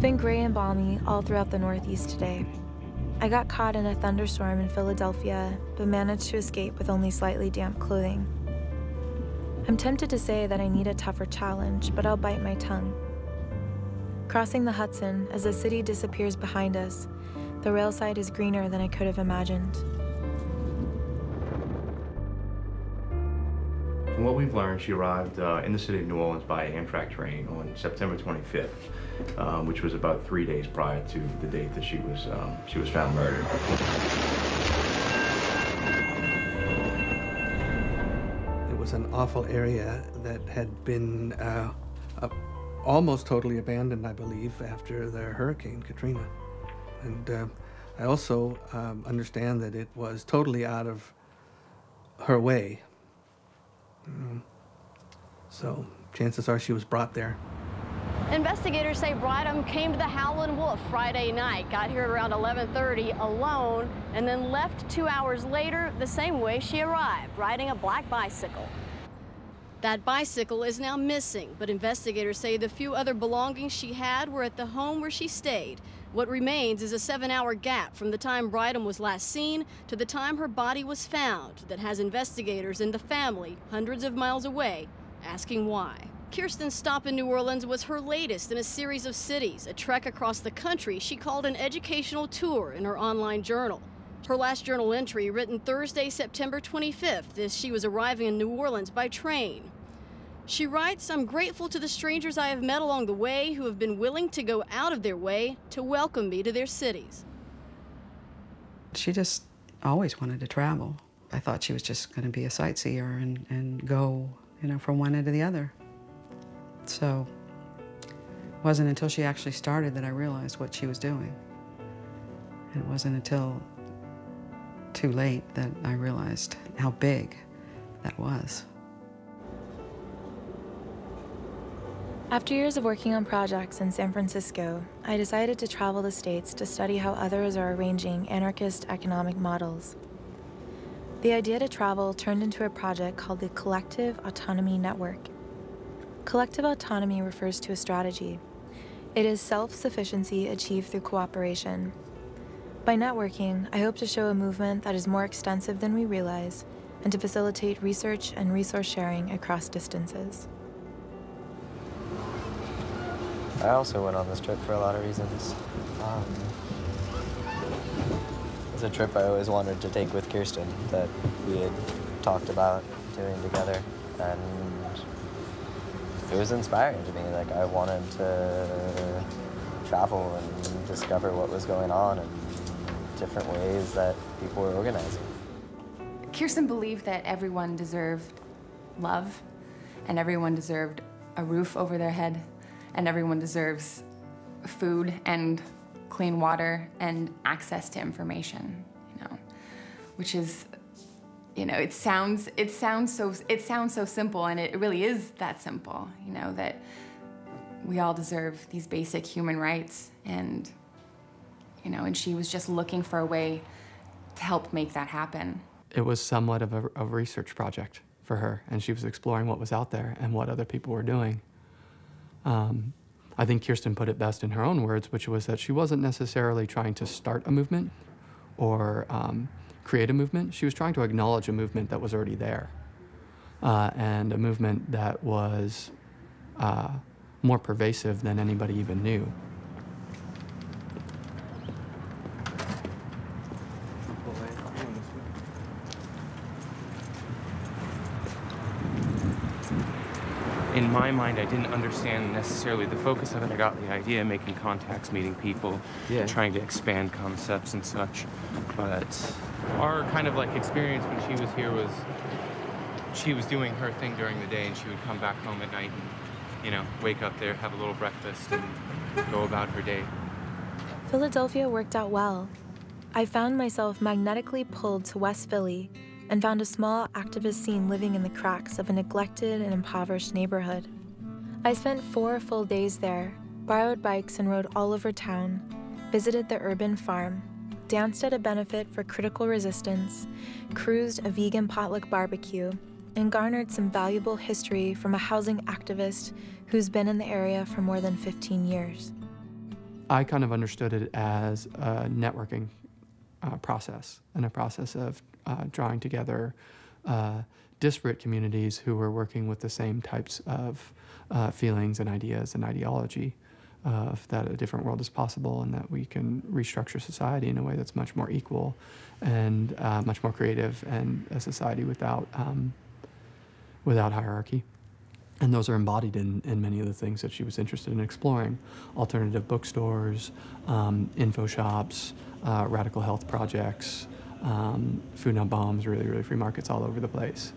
been gray and balmy all throughout the Northeast today. I got caught in a thunderstorm in Philadelphia, but managed to escape with only slightly damp clothing. I'm tempted to say that I need a tougher challenge, but I'll bite my tongue. Crossing the Hudson, as the city disappears behind us, the railside is greener than I could have imagined. From what we've learned, she arrived in the city of New Orleans by Amtrak train on September 25th, which was about 3 days prior to the date that she was found murdered. It was an awful area that had been almost totally abandoned, I believe, after the Hurricane Katrina. And I also understand that it was totally out of her way. So chances are she was brought there. Investigators say Bridham came to the Howlin' Wolf Friday night, got here at around 11:30 alone, and then left 2 hours later the same way she arrived, riding a black bicycle. That bicycle is now missing, but investigators say the few other belongings she had were at the home where she stayed. What remains is a 7-hour gap from the time Bridham was last seen to the time her body was found that has investigators and the family hundreds of miles away asking why. Kirsten's stop in New Orleans was her latest in a series of cities, a trek across the country she called an educational tour in her online journal. Her last journal entry, written Thursday, September 25th, as she was arriving in New Orleans by train. She writes, "I'm grateful to the strangers I have met along the way who have been willing to go out of their way to welcome me to their cities." She just always wanted to travel. I thought she was just going to be a sightseer and go, from one end to the other. So it wasn't until she actually started that I realized what she was doing. And it wasn't until too late that I realized how big that was. After years of working on projects in San Francisco, I decided to travel the States to study how others are arranging anarchist economic models. The idea to travel turned into a project called the Collective Autonomy Network. Collective autonomy refers to a strategy. It is self-sufficiency achieved through cooperation. By networking, I hope to show a movement that is more extensive than we realize and to facilitate research and resource sharing across distances. I also went on this trip for a lot of reasons. It's a trip I always wanted to take with Kirsten that we had talked about doing together, and it was inspiring to me. Like, I wanted to travel and discover what was going on and different ways that people were organizing. Kirsten believed that everyone deserved love, and everyone deserved a roof over their head, and everyone deserves food and clean water and access to information, which is, it sounds so simple, and it really is that simple, that we all deserve these basic human rights, and she was just looking for a way to help make that happen. It was somewhat of a research project for her, and she was exploring what was out there and what other people were doing. I think Kirsten put it best in her own words, which was that she wasn't necessarily trying to start a movement or create a movement. She was trying to acknowledge a movement that was already there, and a movement that was more pervasive than anybody even knew. In my mind, I didn't understand necessarily the focus of it. I got the idea, making contacts, meeting people, trying to expand concepts and such. But our kind of experience when she was here was she was doing her thing during the day, and she would come back home at night and, wake up there, have a little breakfast, and go about her day. Philadelphia worked out well. I found myself magnetically pulled to West Philly and found a small activist scene living in the cracks of a neglected and impoverished neighborhood. I spent 4 full days there, borrowed bikes and rode all over town, visited the urban farm, danced at a benefit for critical resistance, cruised a vegan potluck barbecue, and garnered some valuable history from a housing activist who's been in the area for more than 15 years. I kind of understood it as a networking process, and a process of drawing together disparate communities who were working with the same types of feelings and ideas and ideology of that a different world is possible, and that we can restructure society in a way that's much more equal and much more creative, and a society without hierarchy. And those are embodied in many of the things that she was interested in exploring: alternative bookstores, info shops, radical health projects, food not bombs, really free markets all over the place.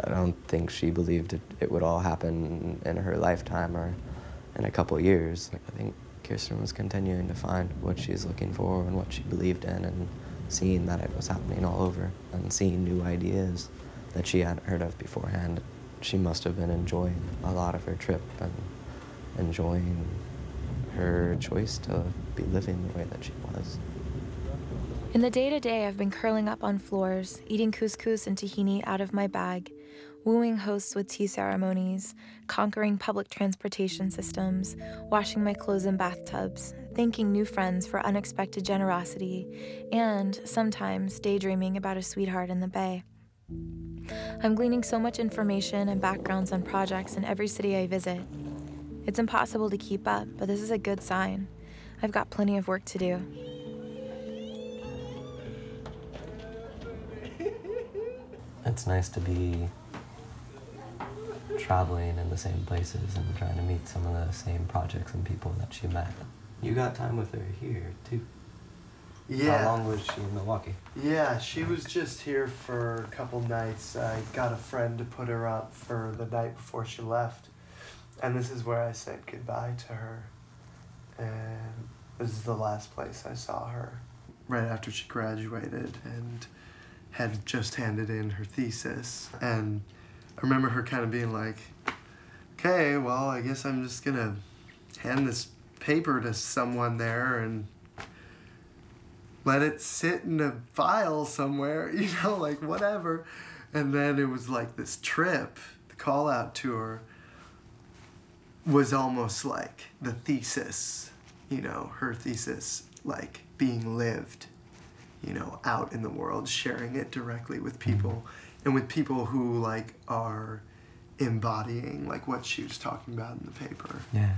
I don't think she believed it would all happen in her lifetime or in a couple of years. I think Kirsten was continuing to find what she's looking for and what she believed in, and seeing that it was happening all over, and seeing new ideas that she hadn't heard of beforehand. She must have been enjoying a lot of her trip and enjoying her choice to be living the way that she was. In the day-to-day, I've been curling up on floors, eating couscous and tahini out of my bag, wooing hosts with tea ceremonies, conquering public transportation systems, washing my clothes in bathtubs, thanking new friends for unexpected generosity, and sometimes daydreaming about a sweetheart in the Bay. I'm gleaning so much information and backgrounds on projects in every city I visit. It's impossible to keep up, but this is a good sign. I've got plenty of work to do. It's nice to be traveling in the same places and trying to meet some of the same projects and people that she met. You got time with her here, too. Yeah. How long was she in Milwaukee? Yeah, she was just here for a couple nights. I got a friend to put her up for the night before she left. And this is where I said goodbye to her. And this is the last place I saw her. Right after she graduated and had just handed in her thesis. And I remember her kind of being like, okay, well, I guess I'm just gonna hand this paper to someone there and let it sit in a file somewhere, you know, like whatever. And then it was like this trip, the call out tour was almost like the thesis, you know, her thesis, like being lived, you know, out in the world, sharing it directly with people, and with people who like are embodying like what she was talking about in the paper. Yeah.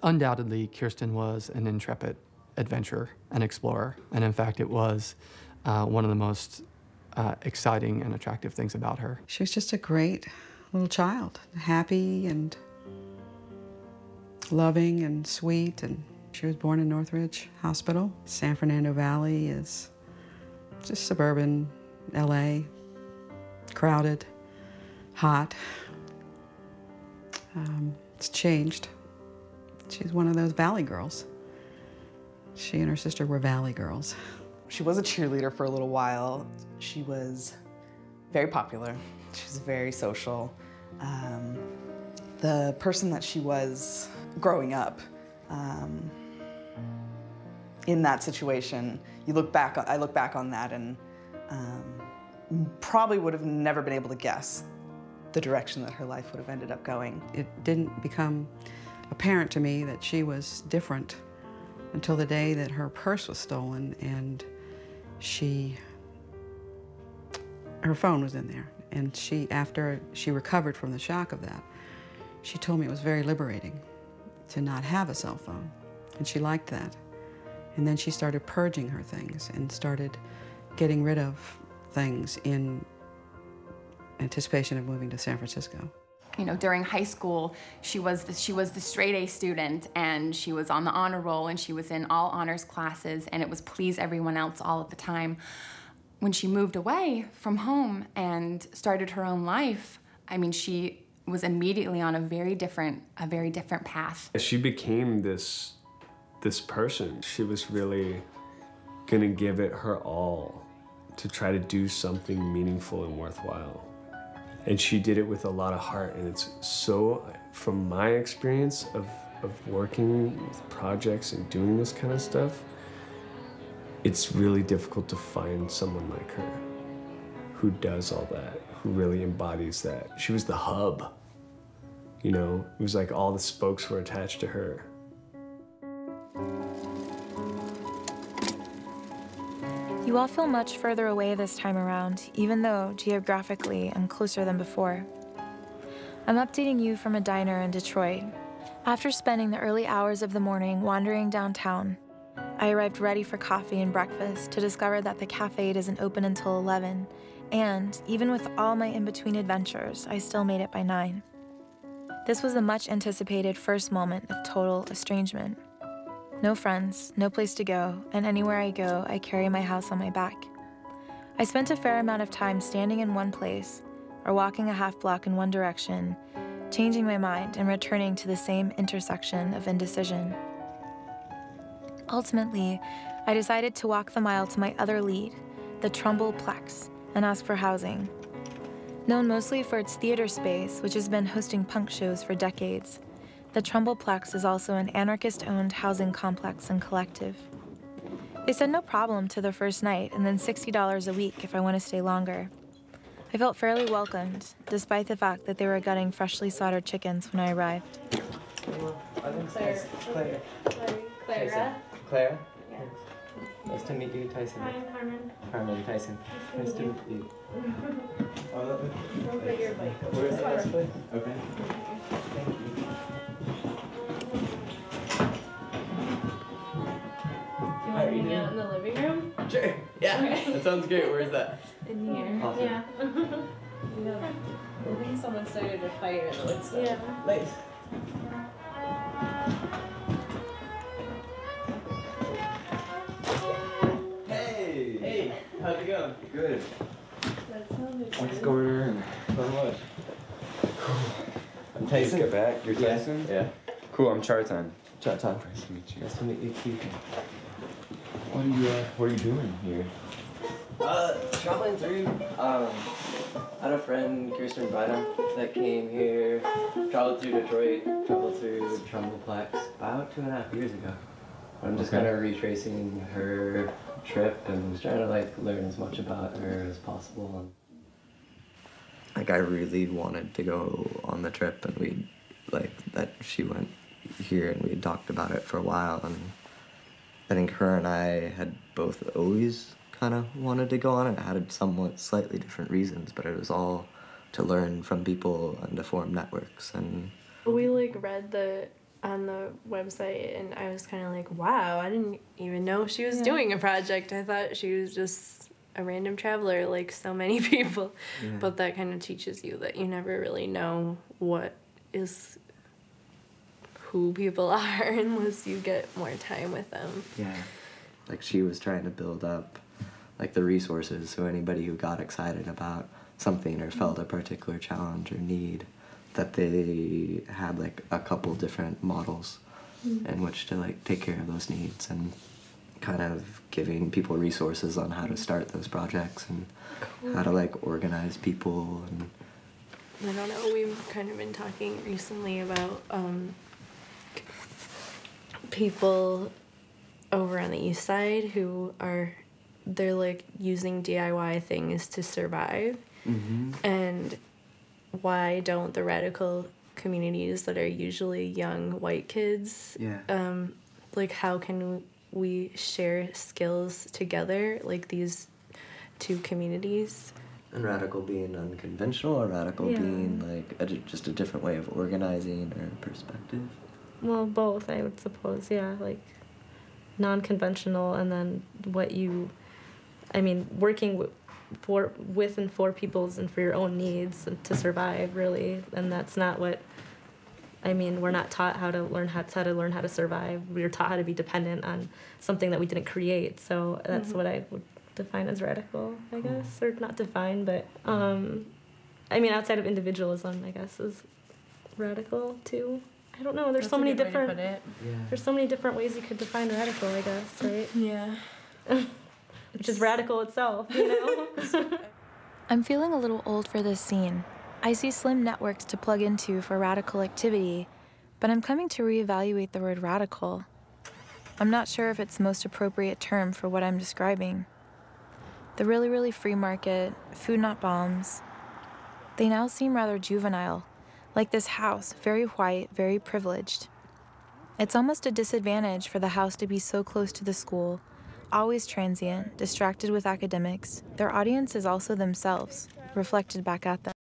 Undoubtedly, Kirsten was an intrepid adventurer and explorer, and in fact, it was one of the most exciting and attractive things about her. She was just a great little child, happy and loving and sweet, and she was born in Northridge Hospital. San Fernando Valley is just suburban LA, crowded, hot. It's changed. She's one of those Valley girls. She and her sister were Valley girls. She was a cheerleader for a little while. She was very popular. She was very social. The person that she was growing up, in that situation, I look back on that and probably would have never been able to guess the direction that her life would have ended up going. It didn't become apparent to me that she was different until the day that her purse was stolen, and her phone was in there. And after she recovered from the shock of that, she told me it was very liberating to not have a cell phone, and she liked that. And then she started purging her things and started getting rid of things in anticipation of moving to San Francisco. You know, during high school, she was the straight A student, and she was on the honor roll, and she was in all honors classes, and it was please everyone else all of the time. When she moved away from home and started her own life, I mean, she was immediately on a very different path. She became this person. She was really gonna give it her all to try to do something meaningful and worthwhile. And she did it with a lot of heart, and it's so, from my experience of working with projects and doing this kind of stuff, it's really difficult to find someone like her who does all that, who really embodies that. She was the hub You know, it was like all the spokes were attached to her. You all feel much further away this time around, even though geographically I'm closer than before. I'm updating you from a diner in Detroit. After spending the early hours of the morning wandering downtown, I arrived ready for coffee and breakfast to discover that the cafe doesn't open until 11, and even with all my in-between adventures, I still made it by 9. This was the much-anticipated first moment of total estrangement. No friends, no place to go, and anywhere I go, I carry my house on my back. I spent a fair amount of time standing in one place, or walking a half block in one direction, changing my mind and returning to the same intersection of indecision. Ultimately, I decided to walk the mile to my other lead, the Trumbull Plex, and ask for housing. Known mostly for its theater space, which has been hosting punk shows for decades, the Trumbull Plex is also an anarchist-owned housing complex and collective. They said no problem to the first night, and then $60 a week if I want to stay longer. I felt fairly welcomed, despite the fact that they were gutting freshly slaughtered chickens when I arrived. Clara? Yeah. Nice to meet you, Tyson. Hi, I'm Carmen. Carmen, Tyson. Nice to meet you. Don't put your bike over. Where's the best place? Okay. Thank you. Do you want to hang out in the living room? Sure. Yeah. Okay. That sounds great. Where's that? In here. Awesome. Yeah. I think someone started a fire in the woods. Yeah. Nice. Hey. Hey. How's it going? Good. That sounded What's good. going on? Not much. I'm Tyson. Get back. You're Tyson? Yeah. Cool, I'm Chartan. Chartan. Nice to meet you. Nice to meet you too. What are you doing here? Traveling through. I had a friend, Kirsten, that came here, traveled through Detroit, traveled through Trumbull Plex about 2.5 years ago. I'm just kind of retracing her trip and just trying to like learn as much about her as possible. Like I really wanted to go on the trip, and we like that she went here, and we had talked about it for a while, and I think her and I had both always kind of wanted to go on it. It had somewhat slightly different reasons, but it was all to learn from people and to form networks. And we like read on the website, and I was kind of like, wow, I didn't even know she was doing a project. I thought she was just a random traveler like so many people. Yeah. But that kind of teaches you that you never really know who people are unless you get more time with them. yeah, like she was trying to build up like the resources, so anybody who got excited about something or felt a particular challenge or need, that they had like a couple different models in which to like take care of those needs, and kind of giving people resources on how to start those projects and how to like organize people. And I don't know, we've kind of been talking recently about people over on the east side who they're like using DIY things to survive. And why don't the radical communities that are usually young white kids, like how can we share skills together, like these two communities? And radical being unconventional, or radical being like just a different way of organizing or perspective? Well, both, I would suppose, yeah, like non-conventional, and then working with and for people's and for your own needs and to survive, really. And that's not what, we're not taught how to learn how to survive. We were taught how to be dependent on something that we didn't create. So that's what I would define as radical, I guess, or not define, but outside of individualism, I guess, is radical too. I don't know. There's so many different. There's so many different ways you could define radical, I guess, right? Yeah. Which is radical itself, you know. I'm feeling a little old for this scene. I see slim networks to plug into for radical activity, but I'm coming to reevaluate the word radical. I'm not sure if it's the most appropriate term for what I'm describing. The really, really free market, food not bombs, they now seem rather juvenile, Like this house, very white, very privileged. It's almost a disadvantage for the house to be so close to the school, always transient, distracted with academics. Their audience is also themselves, reflected back at them.